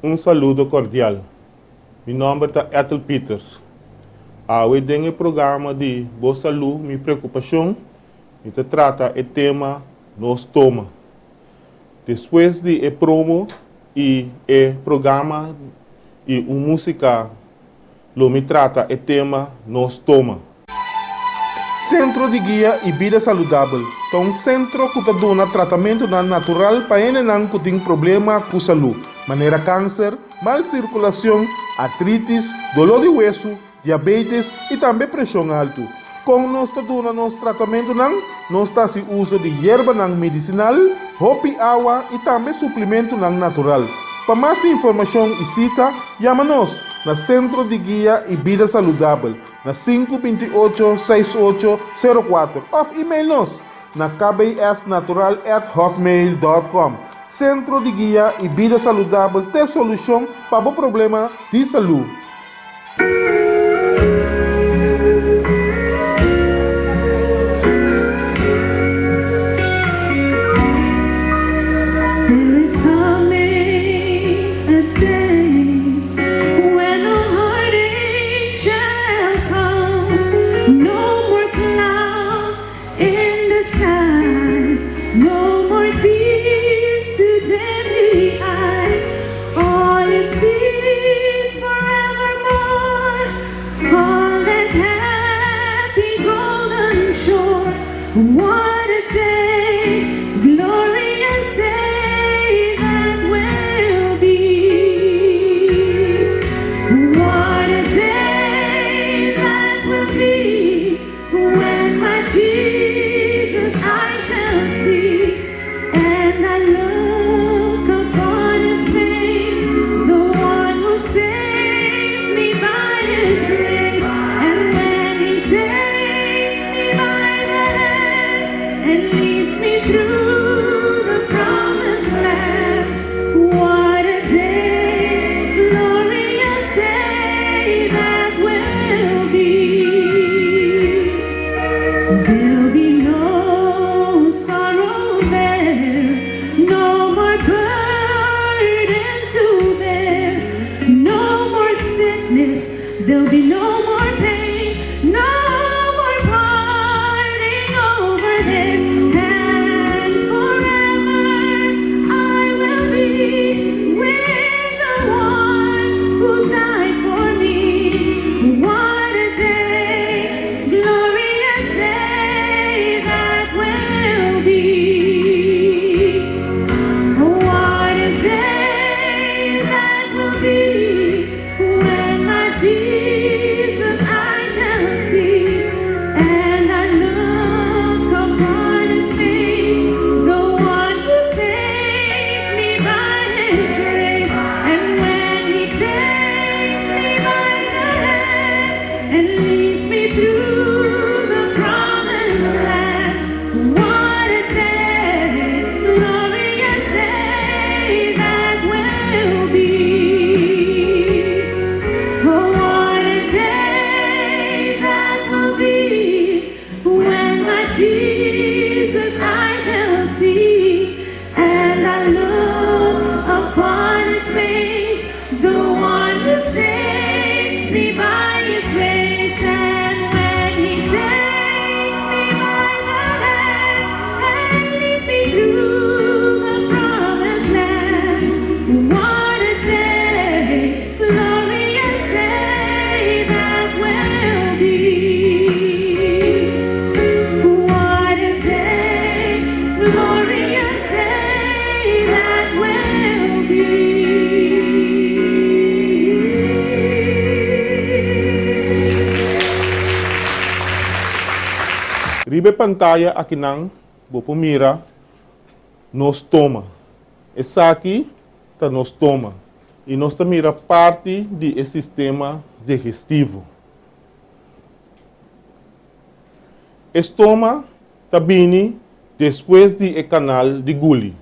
Um saludo cordial. Meu nome é Ethel Peters. Hoje tem o programa de Boa Saúde, minha preocupação, e te trata o tema nos toma. Depois de o promo e o programa e a música, me trata o tema nos toma. Centro de Guia e Vida Saudável é um centro que dá tratamento natural para quem tem problema com saúde, maneira câncer, mal circulação, artrites, dolor de hueso, diabetes e também pressão alta. Com nosso tratamento, nós se uso de erva medicinal, hopi água e também suplemento natural. Para mais informação e cita, chama-nos na Centro de Guia e Vida Saudável, na 528-6804, ou e-mail-nos na kbsnatural@hotmail.com. Centro de Guia e Vida Saudável tem solução para o problema de saúde. What a day, glorious day that will be. What a day that will be when my Jesus I shall see, and I look upon his face, the one who saved me by his grace, and when he takes me by the hand and leads me through the promised land. What a day, glorious day that will be. There'll be no sorrow there, no more burdens to bear, no more sickness, there'll be no more pain, no more parting over there. And forever I will be with the one who died for me. What a day, glorious day that will be. What a day that will be when my Jesus I shall see, and I look upon his face, the one who saved me by his grace, and when he takes me by the hand and leads me through the promised land. What a day, glorious day that will be. Oh, what a day that will be when my Jesus I shall see, and I look upon his face, the one who saved me by his grace, and when he takes me by the hand and leads me through the promised land. What a day, glorious day that will be. What a day, glorious day that will be. Ribe pantalla aqui não, vou mira, nos toma. Essa aqui tá nos toma. E nós mira parte do sistema digestivo. Estômago tá bem depois do canal de Gulli.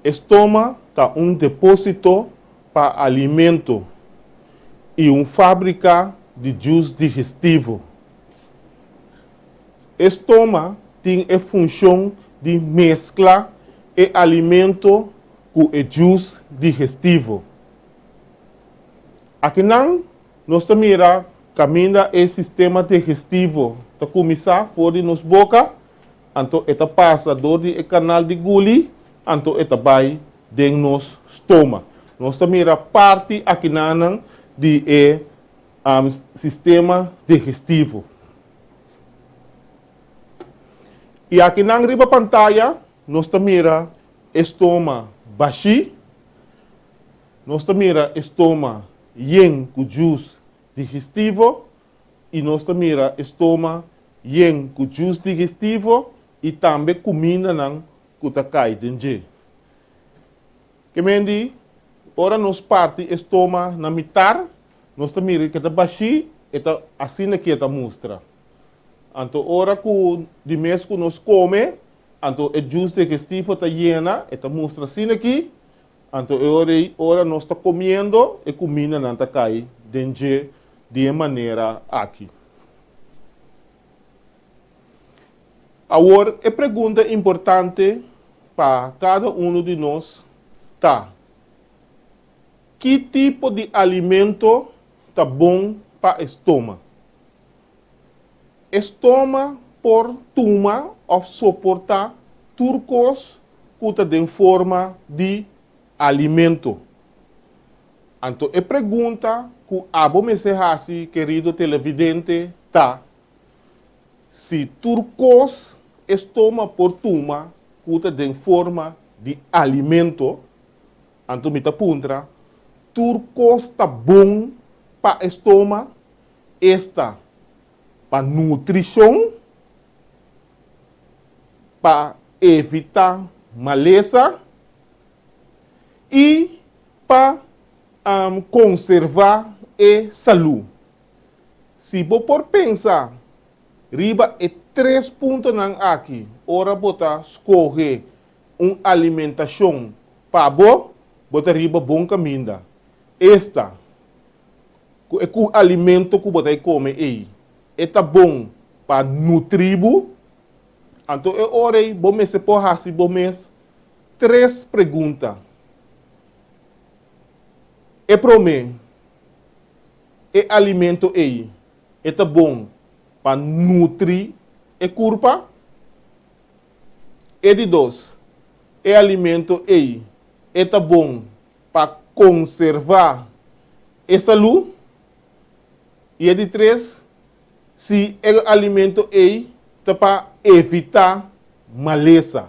Estômago tá depósito para alimento e fábrica de juice digestivo. Estômago tem a função de mesclar o alimento com o juice digestivo. Aqui não, nós mira caminha o sistema digestivo. Tá começar fora nos boca, então eta passa dor de canal de Gulli, então eta vai de nos estômago. Nós mira parte aqui não de sistema digestivo. E aqui na riba pantalla, nós mira estômago baixo, nós mira estômago yen com juice digestivo e nós mira estômago yen com juice digestivo e também comida não que tá cai dentro. Que mendi, ora nós parte estômago na mitar, nós mira que tá baixo, eta assim que tá mostra. Então, ora que de mês que nós come, então o juice digestivo está llena, está mostra assim aqui. Então, ora nós está comendo e comida não está cai dentro de maneira aqui. Agora, a pergunta importante para cada um de nós tá: que tipo de alimento está bom para o estômago? Estômago por tuma ou suportar turcos que está em forma de alimento. Então, a pergunta que abo me se hace, querido televidente, tá: se turcos estômago por tuma que está em forma de alimento, então me apunta, turcos está bom para estômago, está para nutrição, para evitar maleza e para conservar a saúde. Se você por pensar, riba é 3 pontos aqui, ora botar escolher uma alimentação para botar riba bom caminho. Esta é o alimento que você come aí. Está bom para nutrir. Então, eu orei, bom mês, se por assim, bom mês, 3 perguntas. E para mim, é alimento aí, está bom para nutrir a corpo? E de 2, é alimento aí, está bom para conservar a saúde? E de 3, se é alimento aí, está para evitar maleza.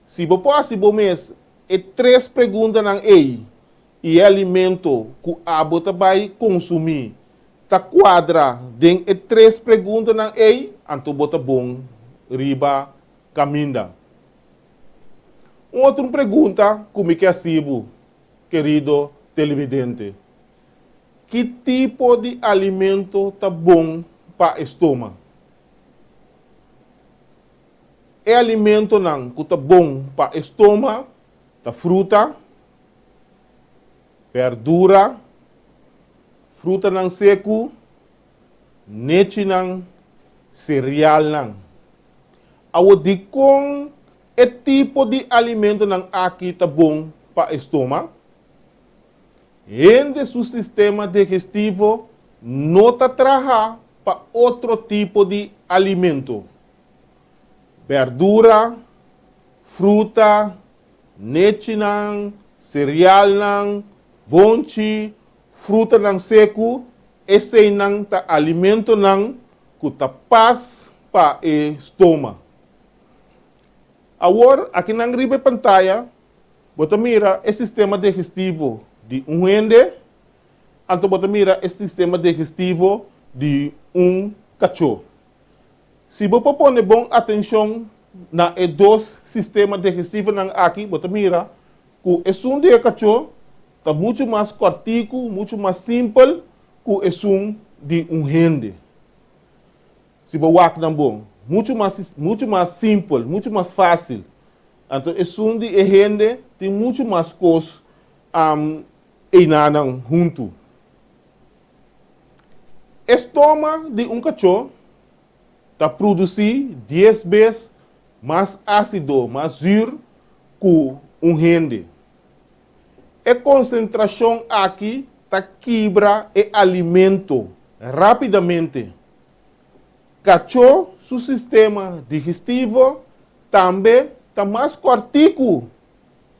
Se você pode, bom mês, é 3 perguntas aí, e é alimento que a bota vai consumir, tá quadra dentro de 3 perguntas aí, então bota bom, riba, caminha. Outra pergunta, como que é assim, querido televidente? Que tipo de alimento tá bom para o estômago? É alimento não que tá bom para o estômago, tá fruta, verdura, fruta não seco, leite não, cereal não. Ao de com é tipo de alimento não aqui tá bom para o estômago. Em seu sistema digestivo não tá trabalhando para outro tipo de alimento. Verdura, fruta, leite não, cereal não, bonchi, fruta não seco, esse não tá alimento não que tá paz para o estômago. Agora, aqui na riba pantalla, você mira o sistema digestivo de ende, então você mira o sistema digestivo de cachorro. Se você põe bom atenção na 2 sistemas digestivos aqui, você mira que o de cachorro está muito mais cortico, muito mais simples que o de rende. Se você não bom, muito mais simples, muito mais fácil. Então, o de rende tem muito mais coisas junto. Estômago de cachorro está produzindo 10 vezes mais ácido, mais duro que rende. A concentração aqui ta quebra e alimento rapidamente. Cachorro, seu sistema digestivo também está mais cortico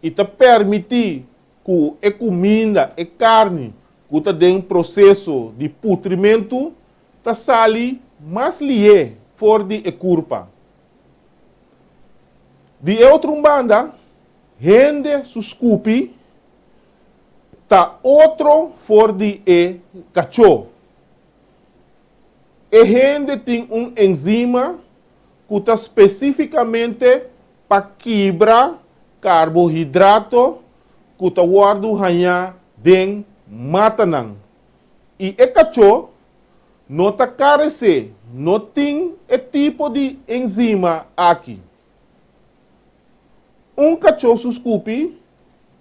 e te permite que a comida e carne que está em processo de putrimento ta sali mais lié fora de curpa. De outra banda, rende suscupi ta outro fora de cachorro. E rende tem enzima que está especificamente para quebrar carboidrato que está guardado hanha den matanan. E cachorro não está carece, não tem tipo de enzima aqui. Cachorro suscupi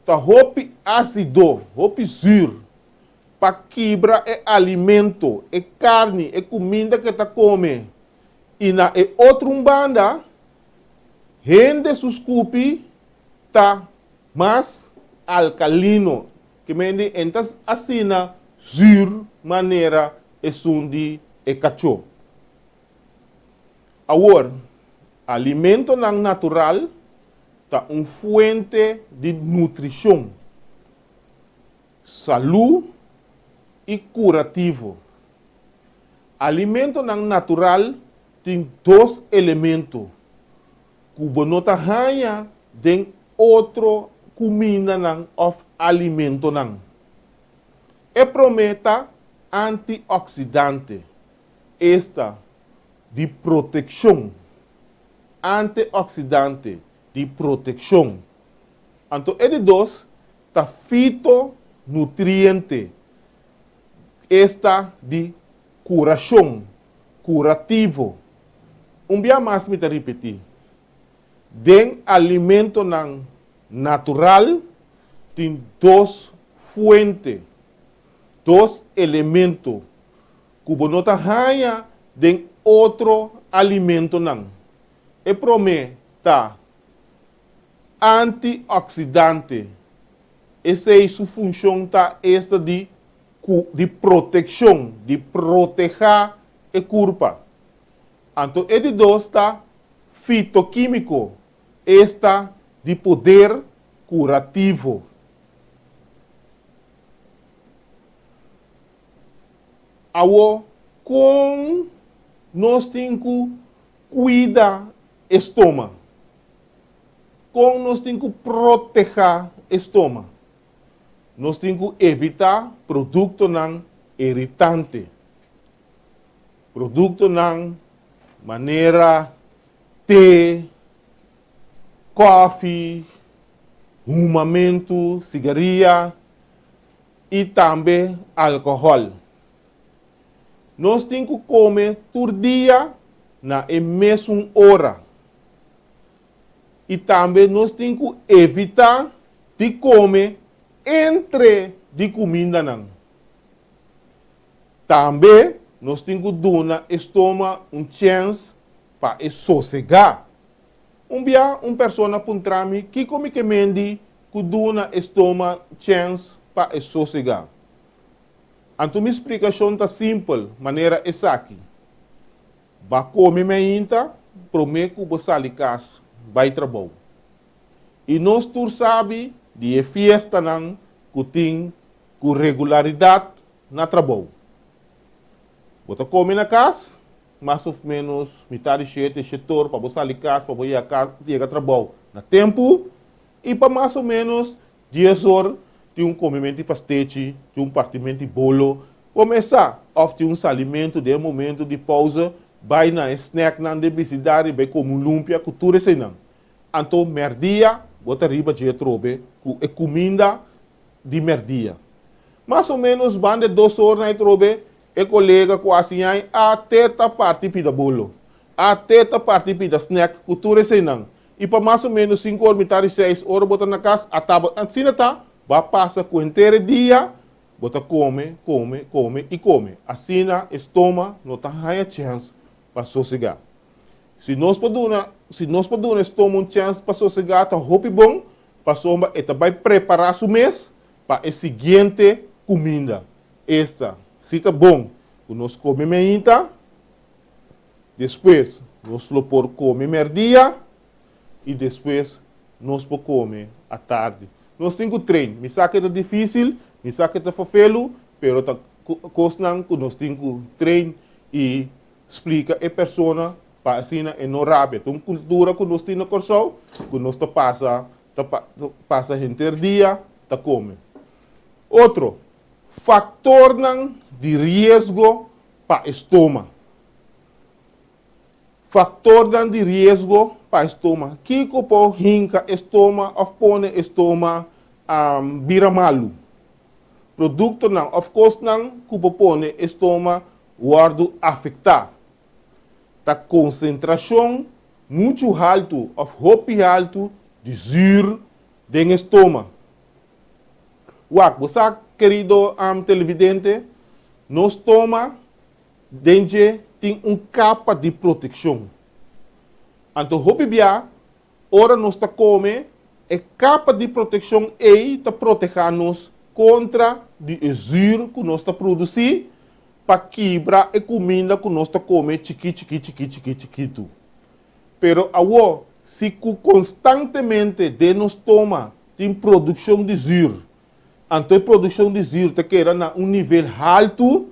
está hopi ácido, hopi sur, para quebrar alimento, carne, comida que está come. E na outra banda, rende suscupi está mais alcalino, que mende entas assina sur maneira sundi cachorro. Agora, alimento não natural está fuente de nutrição, saúde e curativo. Alimento não natural tem dois elementos que não está de outro comida não of alimento não. E prometa antioxidante, esta de proteção, antioxidante de proteção. Então, ele dois está fitonutriente, esta de curação, curativo. Dia mais me te repetir. Den alimento não natural tem dois fuentes, dois elementos que não está de outro alimento não. E prometa antioxidante. Essa é sua função, tá esta de proteção, de proteger a corpo. Então, ele dois está fitoquímico, esta de poder curativo. Agora, com nós temos que cuidar do estômago. Com nós temos que proteger o estômago. Nós temos que evitar produtos não irritantes. Produtos não maneira té, coffee, fumamento, cigarrilha e também álcool. Nós temos que comer todo dia na mesma hora. E também nós temos que evitar de comer entre de comida não. Também nós temos que dar no estômago chance para sossegar. Dia, pessoa para mim que come que mendi que dá no estômago chance para sossegar. Então, minha explicação está simples, maneira essa aqui. Ba come ainda, prometo que você sai de casa, vai trabalhar. E nós todos sabemos de festa não que tem com regularidade na trabalho. Você come na casa, mais ou menos metade de setor para você sair de casa, para você ir a casa, chegar a trabalho na tempo, e para mais ou menos 10 horas de comimento de pastete, de partimento de bolo, começar a ter alimento de momento de pausa, vai na snack na debilidade, vai como lumpia, cultura assim não. Então, merdia, bota riba de trobe, com comida de merdia. Mais ou menos, bande 2 horas na trobe, e colega quase até a parte pida bolo, até a parte pida snack, cultura assim não. E para mais ou menos 5 horas, metade 6 horas, bota na casa, a tábua, assim tá, vai passar com o inteiro dia, bota come. Assim, o estômago não está a chance para sossegar. Se nós podemos estômago chance para sossegar, está roupa bom, para sombra, vai preparar o mês para o seguinte comida. Esta, se está bom, nós comemos ainda, depois nós lo por comer merdia e depois nós por comer à tarde. Nós temos treino. Me sabe que é difícil, me sabe que é fofelo, pero tá cosnan que nós temos treino e explica a pessoa para assim é não rápido. Uma cultura que nós temos no corso, que nós passa dia, tá come. Outro, fator de risco para o estômago. Fator de risco para o estômago. Que pode hinca estômago, ou põe estômago vira malo. Produto não, of course não, que pode estômago guardo afetar. A concentração muito alto, of hope alto, de zuro do estômago. Você, querido televidente, no estômago, dentro tem capa de proteção. Então, hope bia, ora nós está come, capa de proteção está proteger-nos contra o zuro que nós está produzir, para quebrar a comida que nós está comendo chiquito. Pero agora, se constantemente de nos toma tem produção de zuro, então a produção de zuro está querendo um nível alto,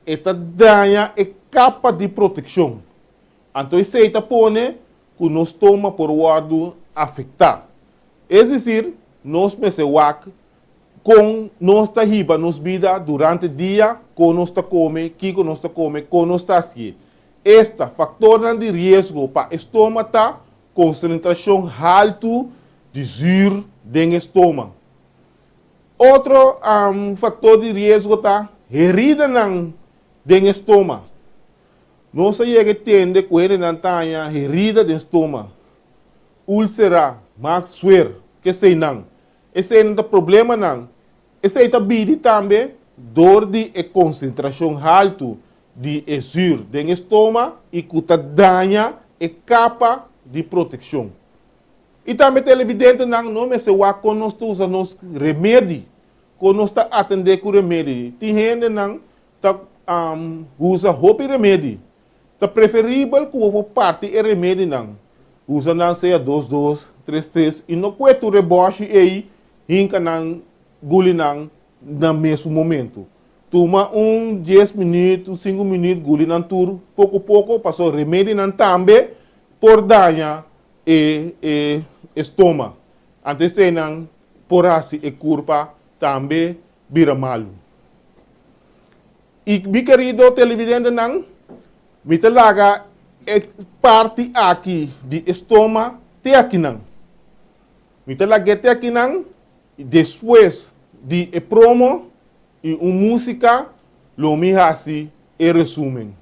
está danha a capa de proteção. Então isso está põe que nós toma por lado afetar. É dizer, nós pensamos com nossa riba, nos vida durante o dia, com nós come, que nós come, com nós assim. Esta fator de risco para o estômago tá concentração alta de zuro no estômago. Outro fator de risco tá herida no estômago. Nós chega a entender que ele não tem herida do estômago. Úlcera, max suer, que sei não. Esse não é problema não. Esse é também dor de concentração alta de zuro do estômago e que danha a capa de proteção. E também é evidente que não é só quando nós usamos remédio, quando nós atendemos com remédio. Tem gente que usa roupa remédio. É preferível que o parte de remédio não. Usa não seja 2, 3, e não pode tu rebote aí, hinca não guli não no mesmo momento. Toma 10 minutos, 5 minutos, guli não tur, pouco, passou remédio não também, por danha e estômago. Antes de não, por assim, e curva também vira malo. E, meu querido televidente, não, me talaga parte aqui de estômago, até aqui não. Me talaga até aqui não, e depois de promo e música, lo me assim e resumen.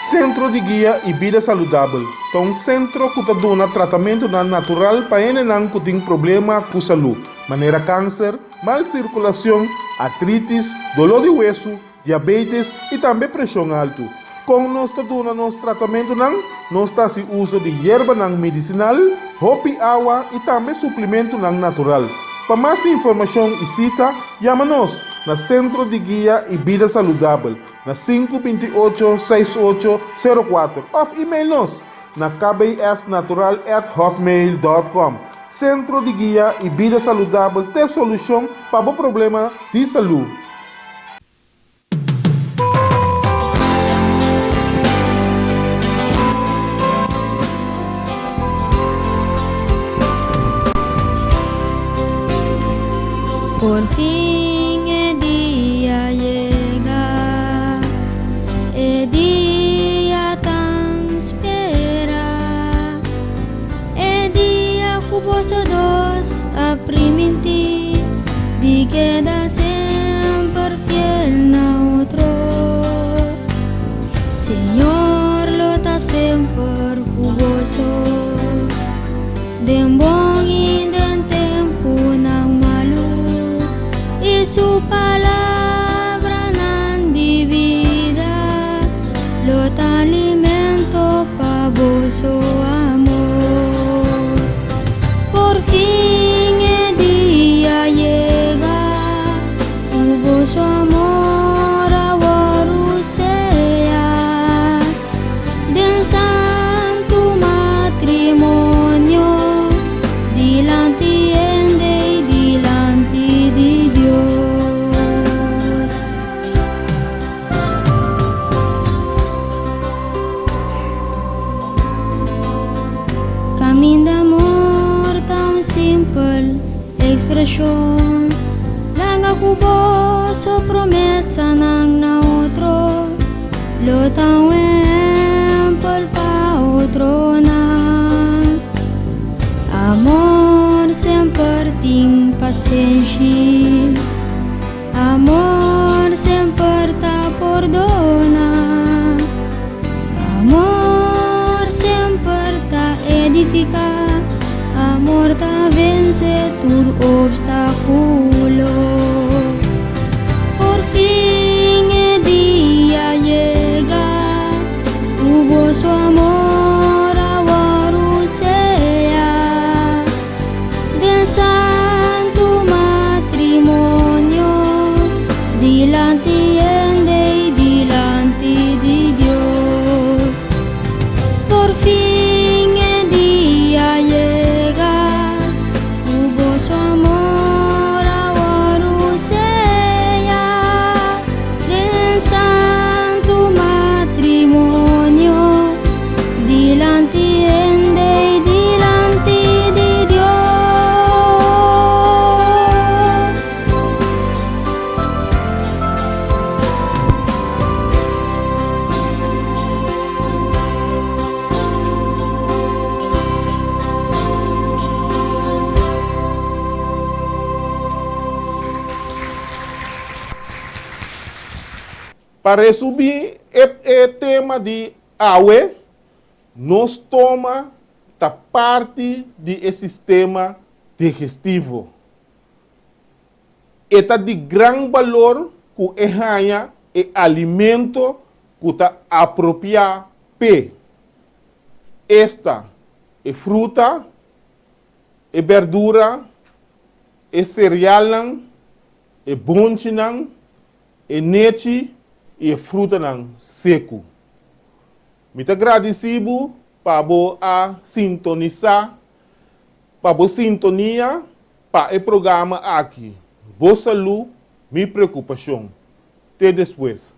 Centro de Guia e Vida Saudável é um centro que dá tratamento natural para quem que tem problema com saúde, maneira câncer, mal circulação, artrites, dolor de hueso, diabetes e também pressão alta. Com nosso tratamento, nós temos uso de erva medicinal, hopi água e também suplemento natural. Para mais informação e cita, chama-nos na Centro de Guia e Vida Saudável, na 528-6804, ou e-mail-nos na kbsnatural@hotmail.com. Centro de Guia e Vida Saudável tem solução para o problema de saúde. Por fin el día llega, el día tan espera, el día jugoso dos apriminti, di queda siempre fiel a otro. Señor, lo está siempre jugoso, de bom y de tempo não y su palabra nan di vida, lo alimento pa vosso amor. Por fin el día llega, vosso amor agora sea del santo matrimonio delante y delante de Dios. Caminho de amor tão simples, expressão lang ako boso promesa ng na otro lo tão empol pa otro na amor sempre ting paciência amor sempre ta perdona amor sempre ta edifica amor ta vence todo obstáculo. Por fin el día llega, hubo su amor ahora sea del santo matrimonio delante y delante de Dios. Por fin el día llega, hubo su amor ahora sea del santo matrimonio delante y delante de Dios. Para resumir, o tema de AUE nos toma da parte do sistema digestivo. É de grande valor que é alimento que está apropriado. Esta é fruta, é verdura, é cereal, é bunche, é leite e fruta seco. Muito agradecido para a sintonizar, para a sintonia, para o programa aqui. Boa saúde, minha preocupação. Até depois.